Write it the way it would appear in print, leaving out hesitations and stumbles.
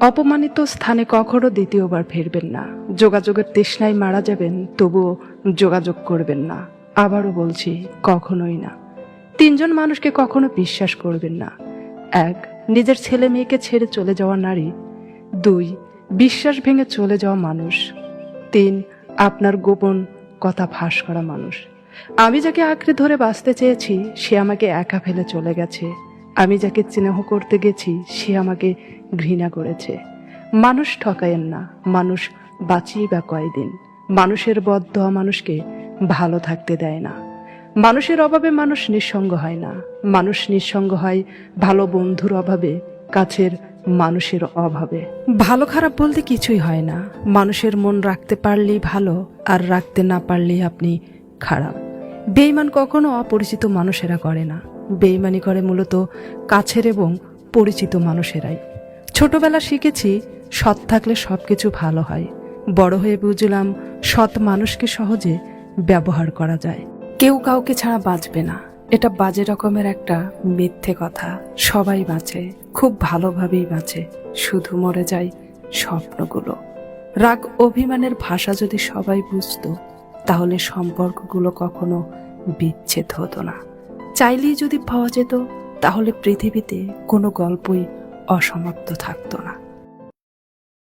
অপমানিত স্থানে কখনো দ্বিতীয়বার ফিরবেন না। যোগাযোগের তৃষ্ণায় মারা যাবেন, তবুও যোগাযোগ করবেন না। আবারও বলছি, কখনোই না। 3 জন মানুষকে কখনো বিশ্বাস করবেন না। 1, নিজের ছেলে মেয়েকে ছেড়ে চলে যাওয়া নারী। 2, বিশ্বাস ভেঙে চলে যাওয়া মানুষ। 3, আপনার গোপন কথা ফাঁস করা মানুষ। আমি যাকে আঁকড়ে ধরে বাঁচতে চেয়েছি, সে আমাকে একা ফেলে চলে গেছে। আমি যাকে স্নেহ করতে গেছি, সে আমাকে ঘৃণা করেছে। মানুষ ঠকায়েন না, মানুষ বাঁচিয়ে বা কয়দিন। মানুষের বদদোয়া মানুষকে ভালো থাকতে দেয় না। মানুষের অভাবে মানুষ নিঃসঙ্গ হয় না, মানুষ নিঃসঙ্গ হয় ভালো বন্ধুর অভাবে, কাছের মানুষের অভাবে। ভালো খারাপ বলতে কিছুই হয় না। মানুষের মন রাখতে পারলেই ভালো, আর রাখতে না পারলেই আপনি খারাপ। বেঈমান কখনো অপরিচিত মানুষেরা করে না। বেঈমানি করে মূলত কাছের এবং পরিচিত মানুষেরাই। ছোটবেলা শিখেছি সৎ থাকলে সবকিছু ভালো হয়। বড় হয়ে বুঝলাম সৎ মানুষকে সহজে ব্যবহার করা যায়। কেউ কাউকে ছাড়া বাঁচবে না, এটা বাজে রকমের একটা মিথ্যে কথা। সবাই বাঁচে, খুব ভালোভাবেই বাঁচে, শুধু মরে যায় স্বপ্নগুলো। রাগ অভিমানের ভাষা যদি সবাই বুঝতো, তাহলে সম্পর্কগুলো কখনো বিচ্ছেদ হতো না। চাইলেই যদি পাওয়া যেত, তাহলে পৃথিবীতে কোনো গল্পই অসমাপ্ত থাকতো না।